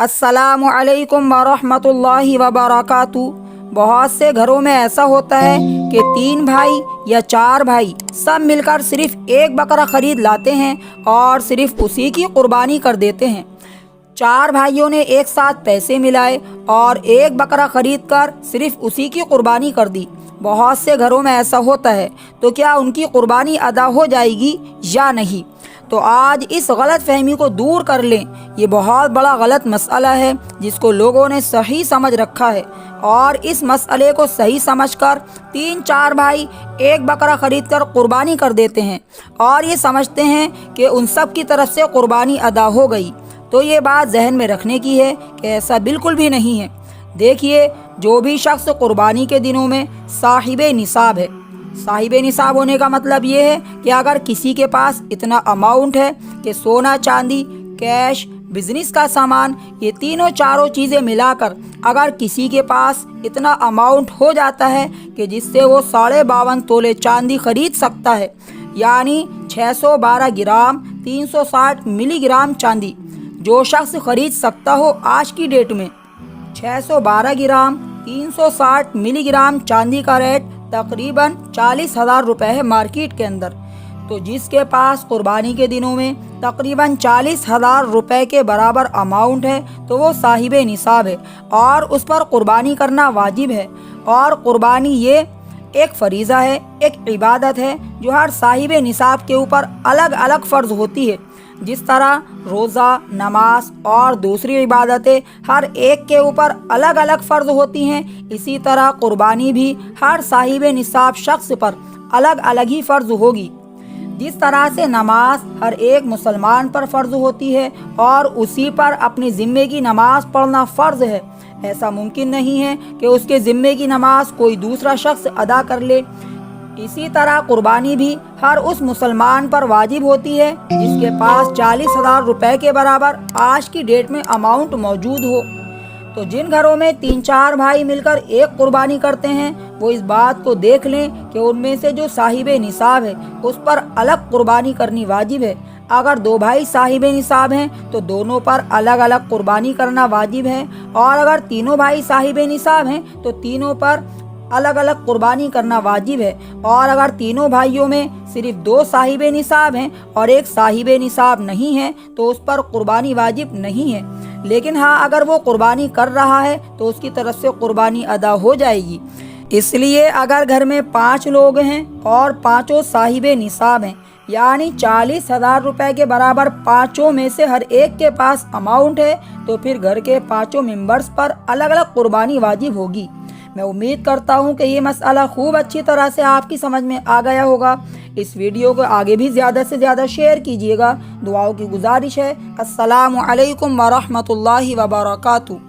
अस्सलामु अलैकुम वरहमतुल्लाहि वबरकातुहू। बहुत से घरों में ऐसा होता है कि 3 भाई या 4 भाई सब मिलकर सिर्फ एक बकरा खरीद लाते हैं और सिर्फ उसी की कुर्बानी कर देते हैं। 4 भाइयों ने एक साथ पैसे मिलाए और एक बकरा खरीद कर सिर्फ उसी की कुर्बानी कर दी। बहुत से घरों में ऐसा होता है, तो क्या उनकी कुर्बानी अदा हो जाएगी या नहीं? तो आज इस गलत फहमी को दूर कर लें। ये बहुत बड़ा गलत मसला है जिसको लोगों ने सही समझ रखा है, और इस मसले को सही समझकर 3-4 भाई एक बकरा खरीद कर कुर्बानी कर देते हैं और ये समझते हैं कि उन सब की तरफ से कुर्बानी अदा हो गई। तो ये बात जहन में रखने की है कि ऐसा बिल्कुल भी नहीं है। देखिए, जो भी शख्स कुर्बानी के दिनों में साहिबे निसाब है, साहिबे निसाब होने का मतलब ये है कि अगर किसी के पास इतना अमाउंट है कि सोना, चांदी, कैश, बिजनेस का सामान, ये तीनों चारों चीज़ें मिलाकर अगर किसी के पास इतना अमाउंट हो जाता है कि जिससे वो 52.5 तोले चांदी खरीद सकता है, यानी 612 ग्राम 360 मिलीग्राम चांदी जो शख्स खरीद सकता हो आज की डेट में, 612 ग्राम 360 मिलीग्राम चांदी का रेट तकरीबन 40,000 रुपये है मार्केट के अंदर। तो जिसके पास कुर्बानी के दिनों में तकरीबन 40,000 रुपये के बराबर अमाउंट है, तो वो साहिबे निसाब है और उस पर कुर्बानी करना वाजिब है। और कुर्बानी ये एक फरीज़ा है, एक इबादत है जो हर साहिबे निसाब के ऊपर अलग अलग फ़र्ज़ होती है। जिस तरह रोज़ा, नमाज और दूसरी इबादतें हर एक के ऊपर अलग अलग फ़र्ज़ होती हैं, इसी तरह कुर्बानी भी हर साहिबे निसाब शख्स पर अलग अलग ही फ़र्ज़ होगी। जिस तरह से नमाज हर एक मुसलमान पर फ़र्ज़ होती है और उसी पर अपने ज़िम्मे की नमाज़ पढ़ना फ़र्ज़ है, ऐसा मुमकिन नहीं है कि उसके ज़िम्मे की नमाज कोई दूसरा शख्स अदा कर ले। इसी तरह कुर्बानी भी हर उस मुसलमान पर वाजिब होती है जिसके पास 40,000 रुपये के बराबर आज की डेट में अमाउंट मौजूद हो। तो जिन घरों में 3-4 भाई मिलकर एक कुर्बानी करते हैं, वो इस बात को देख लें कि उनमें से जो साहिबे निसाब है उस पर अलग कुर्बानी करनी वाजिब है। अगर 2 भाई साहिबे निसाब हैं तो दोनों पर अलग अलग कुर्बानी करना वाजिब है, और अगर तीनों भाई साहिबे निसाब हैं तो तीनों पर अलग अलग कुर्बानी करना वाजिब है। और अगर तीनों भाइयों में सिर्फ 2 साहिबे निसाब हैं और एक साहिबे निसाब नहीं है तो उस पर कुर्बानी वाजिब नहीं है। लेकिन हाँ, अगर वो कुर्बानी कर रहा है तो उसकी तरफ से कुर्बानी अदा हो जाएगी। इसलिए अगर घर में 5 लोग हैं और पाँचों साहिबे निसाब हैं, यानी 40,000 रुपये के बराबर पाँचों में से हर एक के पास अमाउंट है, तो फिर घर के पाँचों मेंबर्स पर अलग अलग कुर्बानी वाजिब होगी। मैं उम्मीद करता हूँ कि ये मसला खूब अच्छी तरह से आपकी समझ में आ गया होगा। इस वीडियो को आगे भी ज़्यादा से ज़्यादा शेयर कीजिएगा। दुआओं की गुजारिश है। अस्सलामु अलैकुम वरहमतुल्लाहि वबरकातुहू।